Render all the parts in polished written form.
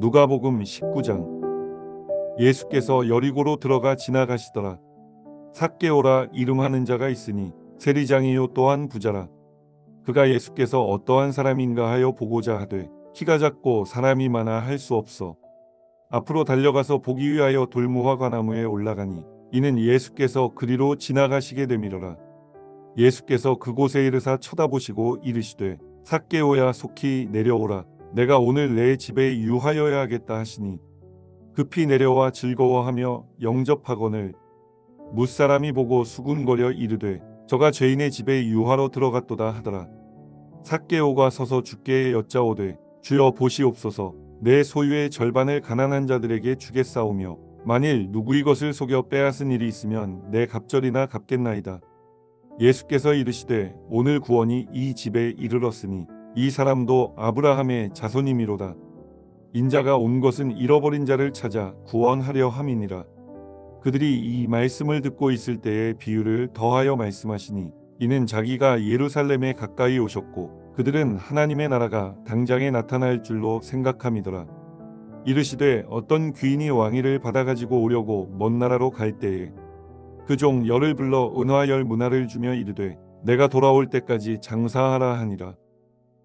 누가복음 19장. 예수께서 여리고로 들어가 지나가시더라. 삭개오라 이름하는 자가 있으니 세리장이요 또한 부자라. 그가 예수께서 어떠한 사람인가 하여 보고자 하되 키가 작고 사람이 많아 할 수 없어 앞으로 달려가서 보기 위하여 돌무화 과나무에 올라가니 이는 예수께서 그리로 지나가시게 되밀어라. 예수께서 그곳에 이르사 쳐다보시고 이르시되 삭개오야 속히 내려오라. 내가 오늘 내 집에 유하여야 하겠다 하시니 급히 내려와 즐거워하며 영접하거늘 무사람이 보고 수군거려 이르되 저가 죄인의 집에 유하러 들어갔도다 하더라. 삭개오가 서서 주께 여짜오되 주여 보시옵소서. 내 소유의 절반을 가난한 자들에게 주겠사오며 만일 누구의 것을 속여 빼앗은 일이 있으면 내 갑절이나 갚겠나이다. 예수께서 이르시되 오늘 구원이 이 집에 이르렀으니 이 사람도 아브라함의 자손이미로다. 인자가 온 것은 잃어버린 자를 찾아 구원하려 함이니라. 그들이 이 말씀을 듣고 있을 때에 비유를 더하여 말씀하시니 이는 자기가 예루살렘에 가까이 오셨고 그들은 하나님의 나라가 당장에 나타날 줄로 생각함이더라. 이르시되 어떤 귀인이 왕위를 받아가지고 오려고 먼 나라로 갈 때에 그 종 열을 불러 은화 열 문화를 주며 이르되 내가 돌아올 때까지 장사하라 하니라.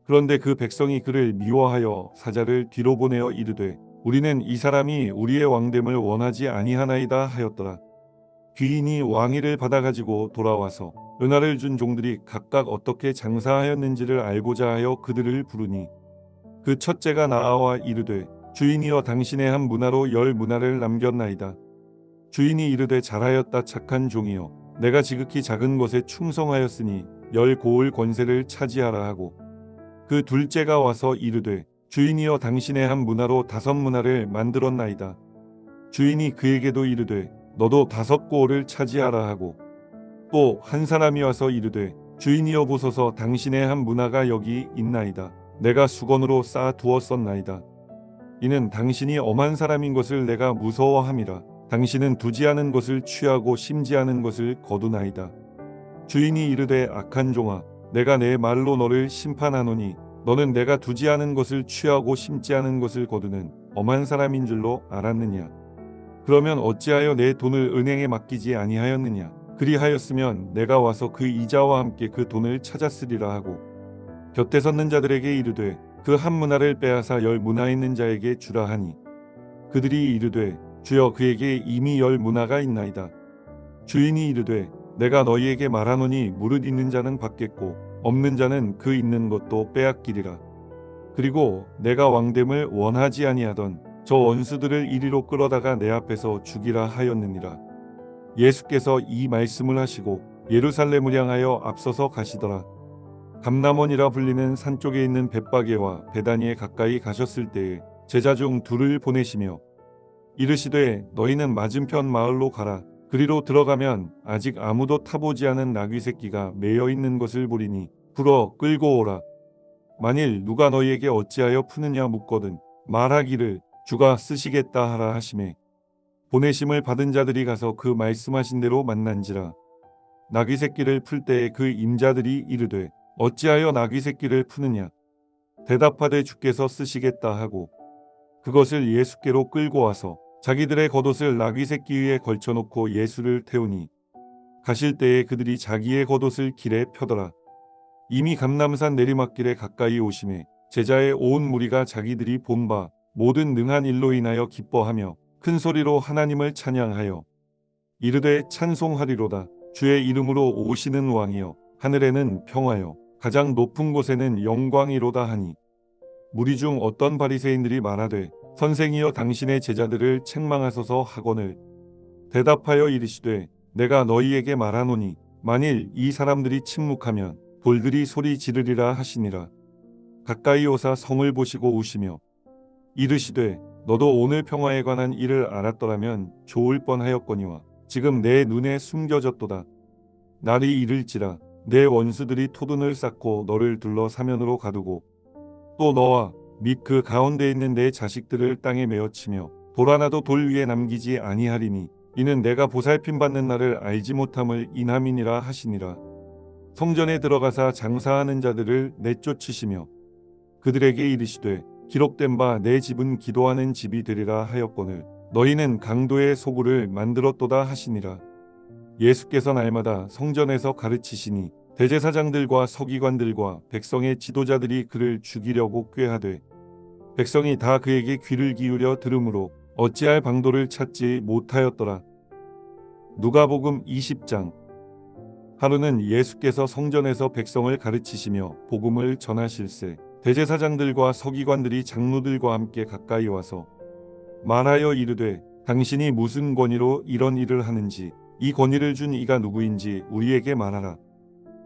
그런데 그 백성이 그를 미워하여 사자를 뒤로 보내어 이르되 우리는 이 사람이 우리의 왕됨을 원하지 아니하나이다 하였더라. 귀인이 왕위를 받아가지고 돌아와서 은화를 준 종들이 각각 어떻게 장사하였는지를 알고자 하여 그들을 부르니 그 첫째가 나아와 이르되 주인이여 당신의 한 문화로 열 문화를 남겼나이다. 주인이 이르되 잘하였다 착한 종이여 내가 지극히 작은 것에 충성하였으니 열 고을 권세를 차지하라 하고 그 둘째가 와서 이르되 주인이여 당신의 한 문화로 5문화를 만들었나이다. 주인이 그에게도 이르되 너도 5고을을 차지하라 하고 또 한 사람이 와서 이르되 주인이여 보소서 당신의 한 문화가 여기 있나이다. 내가 수건으로 쌓아 두었었나이다. 이는 당신이 엄한 사람인 것을 내가 무서워함이라. 당신은 두지 않은 것을 취하고 심지 않은 것을 거두나이다. 주인이 이르되 악한 종아 내가 내 말로 너를 심판하노니 너는 내가 두지 않은 것을 취하고 심지 않은 것을 거두는 엄한 사람인 줄로 알았느냐. 그러면 어찌하여 내 돈을 은행에 맡기지 아니하였느냐. 그리하였으면 내가 와서 그 이자와 함께 그 돈을 찾았으리라 하고 곁에 섰는 자들에게 이르되 그 한 문화를 빼앗아 열 문화 있는 자에게 주라 하니 그들이 이르되 주여 그에게 이미 열 문화가 있나이다. 주인이 이르되 내가 너희에게 말하노니 무릇 있는 자는 받겠고 없는 자는 그 있는 것도 빼앗기리라. 그리고 내가 왕됨을 원하지 아니하던 저 원수들을 이리로 끌어다가 내 앞에서 죽이라 하였느니라. 예수께서 이 말씀을 하시고 예루살렘을 향하여 앞서서 가시더라. 감람원이라 불리는 산 쪽에 있는 벳바게와 베다니에 가까이 가셨을 때에 제자 중 둘을 보내시며 이르시되 너희는 맞은편 마을로 가라. 그리로 들어가면 아직 아무도 타보지 않은 나귀 새끼가 매여 있는 것을 보리니 불어 끌고 오라. 만일 누가 너희에게 어찌하여 푸느냐 묻거든 말하기를 주가 쓰시겠다 하라 하시매 보내심을 받은 자들이 가서 그 말씀하신 대로 만난지라. 나귀 새끼를 풀 때에 그 임자들이 이르되 어찌하여 나귀 새끼를 푸느냐. 대답하되 주께서 쓰시겠다 하고 그것을 예수께로 끌고 와서 자기들의 겉옷을 나귀 새끼 위에 걸쳐놓고 예수를 태우니 가실 때에 그들이 자기의 겉옷을 길에 펴더라. 이미 감람산 내리막길에 가까이 오심에 제자의 온 무리가 자기들이 본 바 모든 능한 일로 인하여 기뻐하며 큰 소리로 하나님을 찬양하여 이르되 찬송하리로다. 주의 이름으로 오시는 왕이여 하늘에는 평화여 가장 높은 곳에는 영광이로다 하니 무리 중 어떤 바리새인들이 말하되 선생이여 당신의 제자들을 책망하소서 하거늘 대답하여 이르시되 내가 너희에게 말하노니 만일 이 사람들이 침묵하면 돌들이 소리 지르리라 하시니라. 가까이 오사 성을 보시고 우시며 이르시되 너도 오늘 평화에 관한 일을 알았더라면 좋을 뻔하였거니와 지금 내 눈에 숨겨졌도다. 날이 이를지라 내 원수들이 토둔을 쌓고 너를 둘러 사면으로 가두고 또 너와 및 그 가운데 있는 내 자식들을 땅에 메어치며 돌 하나도 돌 위에 남기지 아니하리니 이는 내가 보살핌 받는 날을 알지 못함을 인함이니라 하시니라. 성전에 들어가사 장사하는 자들을 내쫓으시며 그들에게 이르시되 기록된 바 내 집은 기도하는 집이 되리라 하였거늘 너희는 강도의 소굴을 만들었도다 하시니라. 예수께서 날마다 성전에서 가르치시니 대제사장들과 서기관들과 백성의 지도자들이 그를 죽이려고 꾀하되 백성이 다 그에게 귀를 기울여 들으므로 어찌할 방도를 찾지 못하였더라. 누가복음 20장. 하루는 예수께서 성전에서 백성을 가르치시며 복음을 전하실세 대제사장들과 서기관들이 장로들과 함께 가까이 와서 말하여 이르되 당신이 무슨 권위로 이런 일을 하는지 이 권위를 준 이가 누구인지 우리에게 말하라.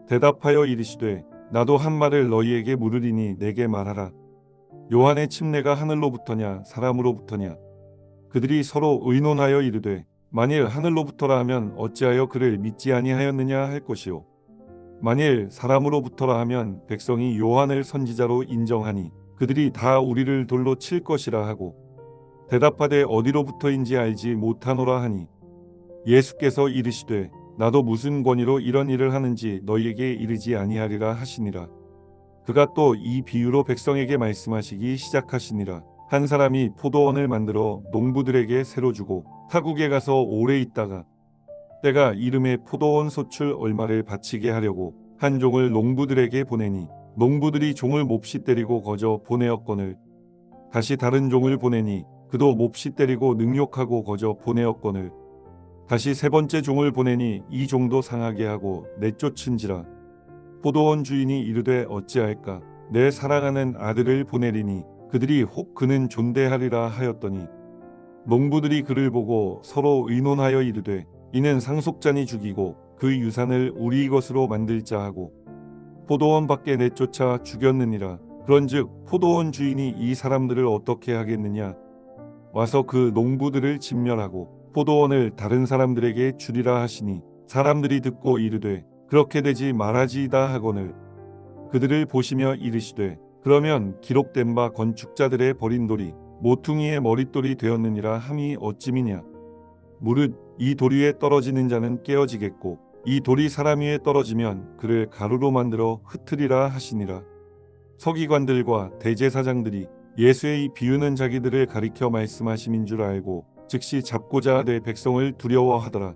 대답하여 이르시되 나도 한 말을 너희에게 물으리니 내게 말하라. 요한의 침례가 하늘로부터냐 사람으로부터냐. 그들이 서로 의논하여 이르되 만일 하늘로부터라 하면 어찌하여 그를 믿지 아니하였느냐 할 것이요 만일 사람으로부터라 하면 백성이 요한을 선지자로 인정하니 그들이 다 우리를 돌로 칠 것이라 하고 대답하되 어디로부터인지 알지 못하노라 하니 예수께서 이르시되 나도 무슨 권위로 이런 일을 하는지 너희에게 이르지 아니하리라 하시니라. 그가 또 이 비유로 백성에게 말씀하시기 시작하시니라. 한 사람이 포도원을 만들어 농부들에게 새로 주고 타국에 가서 오래 있다가 때가 이름에 포도원 소출 얼마를 바치게 하려고 한 종을 농부들에게 보내니 농부들이 종을 몹시 때리고 거저 보내었거늘 다시 다른 종을 보내니 그도 몹시 때리고 능욕하고 거저 보내었거늘 다시 세 번째 종을 보내니 이 종도 상하게 하고 내쫓은지라. 포도원 주인이 이르되 어찌할까 내 사랑하는 아들을 보내리니 그들이 혹 그는 존대하리라 하였더니 농부들이 그를 보고 서로 의논하여 이르되 이는 상속자니 죽이고 그 유산을 우리 것으로 만들자 하고 포도원 밖에 내쫓아 죽였느니라. 그런즉 포도원 주인이 이 사람들을 어떻게 하겠느냐. 와서 그 농부들을 진멸하고 포도원을 다른 사람들에게 주리라 하시니 사람들이 듣고 이르되 그렇게 되지 말아지이다 하거늘 그들을 보시며 이르시되 그러면 기록된 바 건축자들의 버린 돌이 모퉁이의 머릿돌이 되었느니라 함이 어찌미냐. 무릇 이 돌 위에 떨어지는 자는 깨어지겠고 이 돌이 사람 위에 떨어지면 그를 가루로 만들어 흩으리라 하시니라. 서기관들과 대제사장들이 예수의 이 비유는 자기들을 가리켜 말씀하심인 줄 알고 즉시 잡고자 하되 백성을 두려워하더라.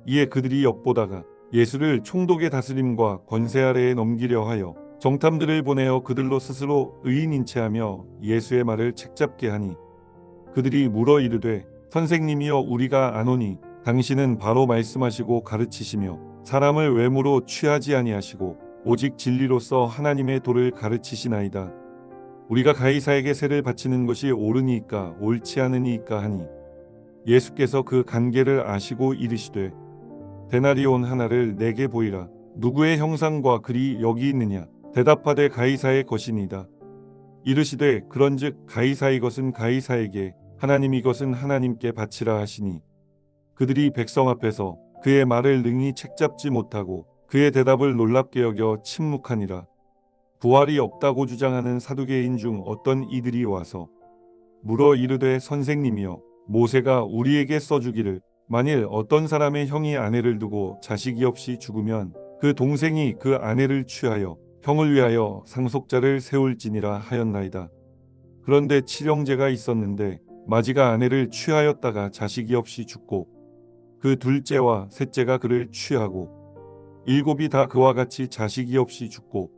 이에 그들이 엿보다가 예수를 총독의 다스림과 권세 아래에 넘기려 하여 정탐들을 보내어 그들로 스스로 의인 인체하며 예수의 말을 책잡게 하니 그들이 물어 이르되 선생님이여 우리가 아노니 당신은 바로 말씀하시고 가르치시며 사람을 외모로 취하지 아니하시고 오직 진리로서 하나님의 도를 가르치시나이다. 우리가 가이사에게 세를 바치는 것이 옳으니까 옳지 않으니까 하니 예수께서 그 관계를 아시고 이르시되 데나리온 하나를 내게 보이라. 누구의 형상과 글이 여기 있느냐. 대답하되 가이사의 것이니이다. 이르시되 그런즉 가이사의 것은 가이사에게 하나님의 것은 하나님께 바치라 하시니 그들이 백성 앞에서 그의 말을 능히 책잡지 못하고 그의 대답을 놀랍게 여겨 침묵하니라. 부활이 없다고 주장하는 사두개인 중 어떤 이들이 와서 물어 이르되 선생님이여 모세가 우리에게 써주기를 만일 어떤 사람의 형이 아내를 두고 자식이 없이 죽으면 그 동생이 그 아내를 취하여 형을 위하여 상속자를 세울지니라 하였나이다. 그런데 칠형제가 있었는데 마지가 아내를 취하였다가 자식이 없이 죽고 그 둘째와 셋째가 그를 취하고 일곱이 다 그와 같이 자식이 없이 죽고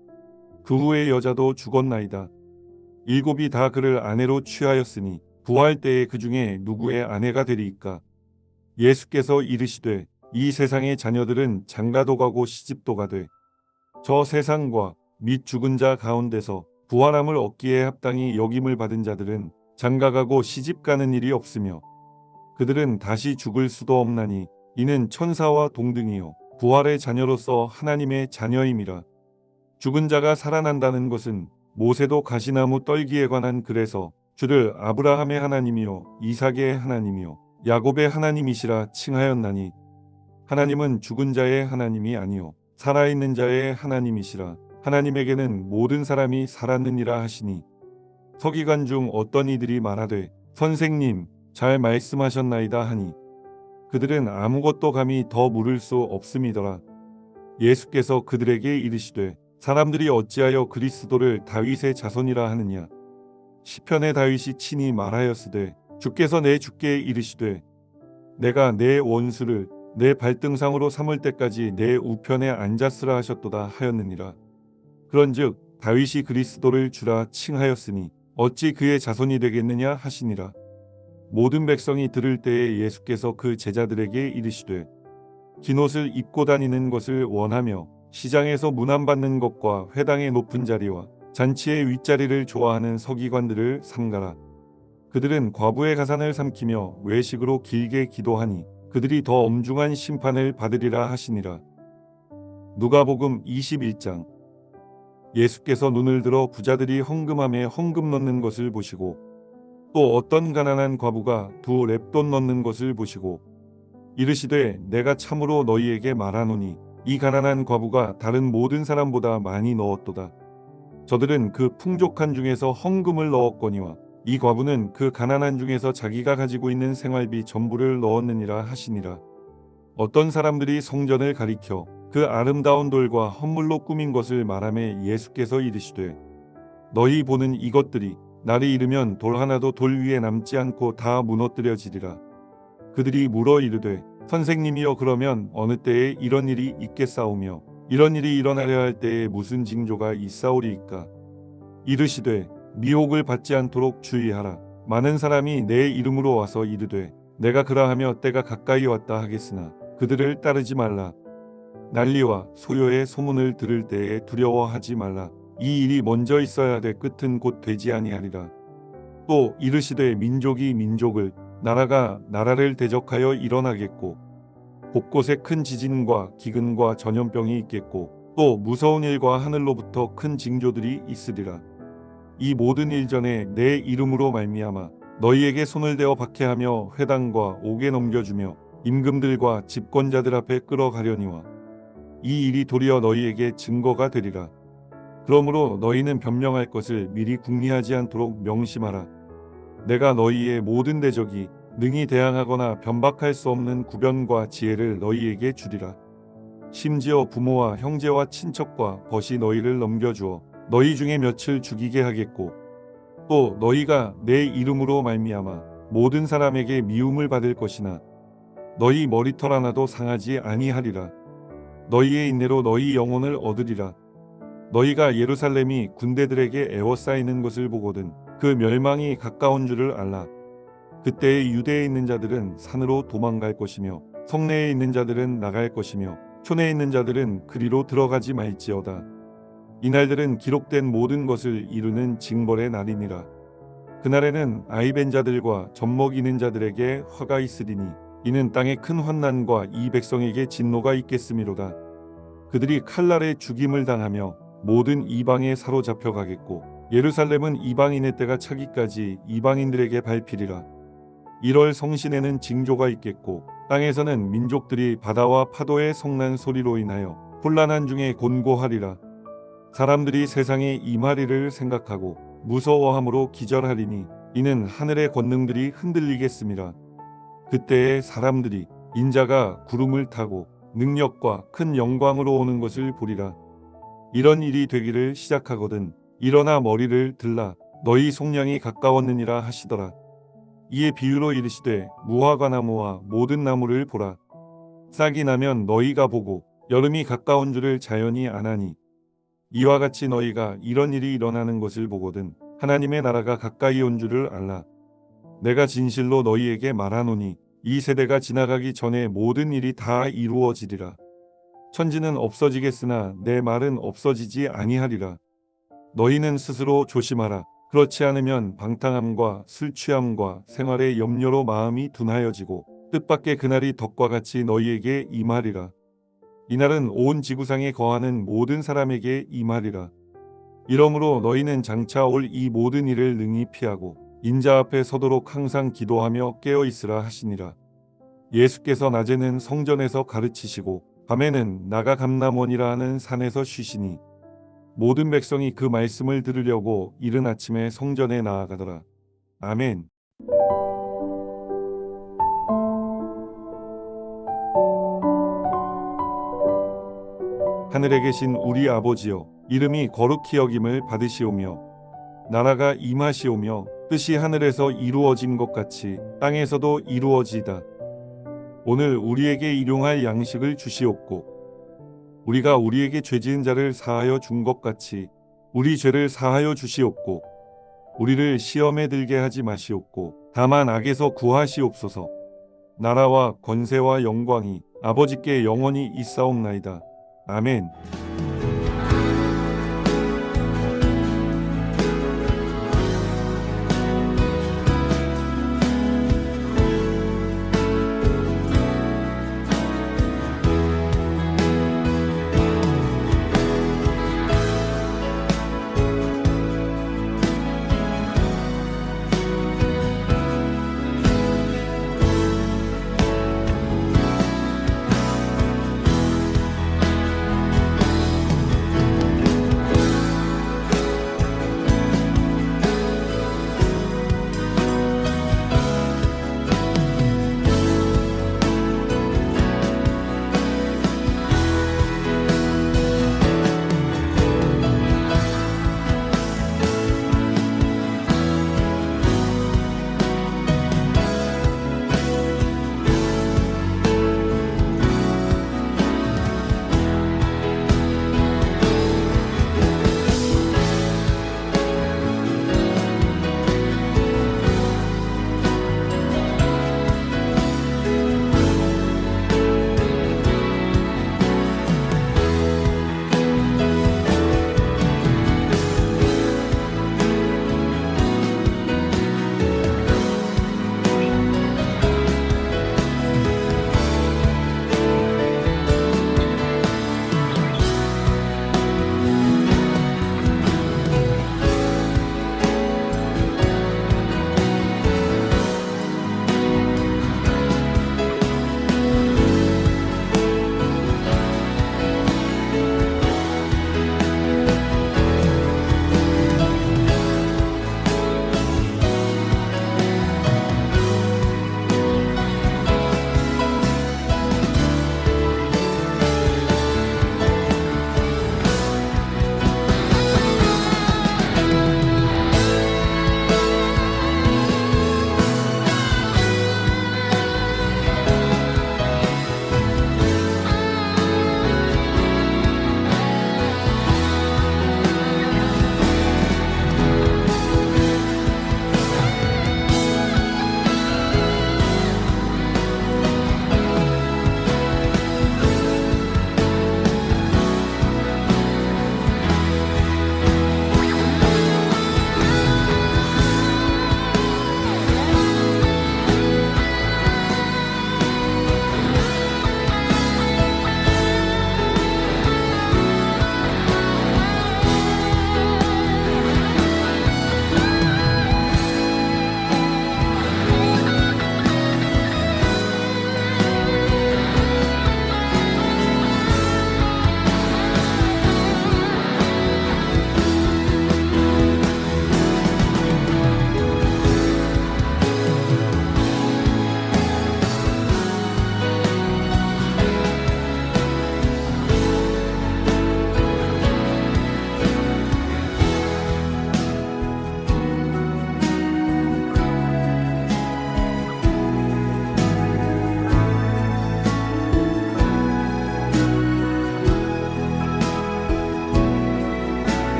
그 후에 여자도 죽었나이다. 일곱이 다 그를 아내로 취하였으니 부활 때에 그 중에 누구의 아내가 되리이까. 예수께서 이르시되 이 세상의 자녀들은 장가도 가고 시집도 가되 저 세상과 및 죽은 자 가운데서 부활함을 얻기에 합당히 여김을 받은 자들은 장가가고 시집가는 일이 없으며 그들은 다시 죽을 수도 없나니 이는 천사와 동등이요 부활의 자녀로서 하나님의 자녀임이라. 죽은 자가 살아난다는 것은 모세도 가시나무 떨기에 관한 글에서 주를 아브라함의 하나님이요 이삭의 하나님이요 야곱의 하나님이시라 칭하였나니 하나님은 죽은 자의 하나님이 아니요 살아있는 자의 하나님이시라. 하나님에게는 모든 사람이 살았느니라 하시니 서기관 중 어떤 이들이 말하되 선생님 잘 말씀하셨나이다 하니 그들은 아무것도 감히 더 물을 수 없음이더라. 예수께서 그들에게 이르시되 사람들이 어찌하여 그리스도를 다윗의 자손이라 하느냐. 시편의 다윗이 친히 말하였으되 주께서 내 주께 이르시되 내가 내 원수를 내 발등상으로 삼을 때까지 내 우편에 앉았으라 하셨도다 하였느니라. 그런즉 다윗이 그리스도를 주라 칭하였으니 어찌 그의 자손이 되겠느냐 하시니라. 모든 백성이 들을 때에 예수께서 그 제자들에게 이르시되 긴 옷을 입고 다니는 것을 원하며 시장에서 문안받는 것과 회당의 높은 자리와 잔치의 윗자리를 좋아하는 서기관들을 삼가라. 그들은 과부의 가산을 삼키며 외식으로 길게 기도하니 그들이 더 엄중한 심판을 받으리라 하시니라. 누가복음 21장. 예수께서 눈을 들어 부자들이 헌금함에 헌금 넣는 것을 보시고 또 어떤 가난한 과부가 2렙돈 넣는 것을 보시고 이르시되 내가 참으로 너희에게 말하노니 이 가난한 과부가 다른 모든 사람보다 많이 넣었도다. 저들은 그 풍족한 중에서 헌금을 넣었거니와 이 과부는 그 가난한 중에서 자기가 가지고 있는 생활비 전부를 넣었느니라 하시니라. 어떤 사람들이 성전을 가리켜 그 아름다운 돌과 헌물로 꾸민 것을 말하며 예수께서 이르시되 너희 보는 이것들이 날이 이르면 돌 하나도 돌 위에 남지 않고 다 무너뜨려지리라. 그들이 물어 이르되 선생님이여 그러면 어느 때에 이런 일이 있겠사오며 이런 일이 일어나려 할 때에 무슨 징조가 있사오리이까. 이르시되 미혹을 받지 않도록 주의하라. 많은 사람이 내 이름으로 와서 이르되 내가 그라하며 때가 가까이 왔다 하겠으나 그들을 따르지 말라. 난리와 소요의 소문을 들을 때에 두려워하지 말라. 이 일이 먼저 있어야 돼 끝은 곧 되지 아니하리라. 또 이르시되 민족이 민족을 나라가 나라를 대적하여 일어나겠고 곳곳에 큰 지진과 기근과 전염병이 있겠고 또 무서운 일과 하늘로부터 큰 징조들이 있으리라. 이 모든 일 전에 내 이름으로 말미암아 너희에게 손을 대어 박해하며 회당과 옥에 넘겨주며 임금들과 집권자들 앞에 끌어가려니와 이 일이 도리어 너희에게 증거가 되리라. 그러므로 너희는 변명할 것을 미리 궁리하지 않도록 명심하라. 내가 너희의 모든 대적이 능히 대항하거나 변박할 수 없는 구변과 지혜를 너희에게 주리라. 심지어 부모와 형제와 친척과 벗이 너희를 넘겨주어 너희 중에 몇을 죽이게 하겠고 또 너희가 내 이름으로 말미암아 모든 사람에게 미움을 받을 것이나 너희 머리털 하나도 상하지 아니하리라. 너희의 인내로 너희 영혼을 얻으리라. 너희가 예루살렘이 군대들에게 에워싸이는 것을 보거든 그 멸망이 가까운 줄을 알라. 그때에 유대에 있는 자들은 산으로 도망갈 것이며 성내에 있는 자들은 나갈 것이며 촌에 있는 자들은 그리로 들어가지 말지어다. 이날들은 기록된 모든 것을 이루는 징벌의 날이니라. 그날에는 아이벤 자들과 젖먹이는 자들에게 화가 있으리니 이는 땅에 큰 환난과 이 백성에게 진노가 있겠음이로다. 그들이 칼날에 죽임을 당하며 모든 이방에 사로잡혀 가겠고 예루살렘은 이방인의 때가 차기까지 이방인들에게 밟히리라. 1월 성신에는 징조가 있겠고 땅에서는 민족들이 바다와 파도의 성난 소리로 인하여 혼란한 중에 곤고하리라. 사람들이 세상에 임하리를 생각하고 무서워함으로 기절하리니 이는 하늘의 권능들이 흔들리겠음이라. 그때에 사람들이 인자가 구름을 타고 능력과 큰 영광으로 오는 것을 보리라. 이런 일이 되기를 시작하거든 일어나 머리를 들라 너희 속량이 가까웠느니라 하시더라. 이에 비유로 이르시되 무화과 나무와 모든 나무를 보라. 싹이 나면 너희가 보고 여름이 가까운 줄을 자연히 아나니 이와 같이 너희가 이런 일이 일어나는 것을 보거든 하나님의 나라가 가까이 온 줄을 알라. 내가 진실로 너희에게 말하노니 이 세대가 지나가기 전에 모든 일이 다 이루어지리라. 천지는 없어지겠으나 내 말은 없어지지 아니하리라. 너희는 스스로 조심하라. 그렇지 않으면 방탕함과 술 취함과 생활의 염려로 마음이 둔하여지고 뜻밖의 그날이 덕과 같이 너희에게 임하리라. 이날은 온 지구상에 거하는 모든 사람에게 임하리라. 이러므로 너희는 장차 올 이 모든 일을 능히 피하고 인자 앞에 서도록 항상 기도하며 깨어 있으라 하시니라. 예수께서 낮에는 성전에서 가르치시고 밤에는 나가 감람원이라 하는 산에서 쉬시니 모든 백성이 그 말씀을 들으려고 이른 아침에 성전에 나아가더라. 아멘. 하늘에 계신 우리 아버지여, 이름이 거룩히 여김을 받으시오며 나라가 임하시오며 뜻이 하늘에서 이루어진 것 같이 땅에서도 이루어지이다. 오늘 우리에게 일용할 양식을 주시옵고 우리가 우리에게 죄지은 자를 사하여 준 것 같이 우리 죄를 사하여 주시옵고 우리를 시험에 들게 하지 마시옵고 다만 악에서 구하시옵소서. 나라와 권세와 영광이 아버지께 영원히 있사옵나이다. 아멘.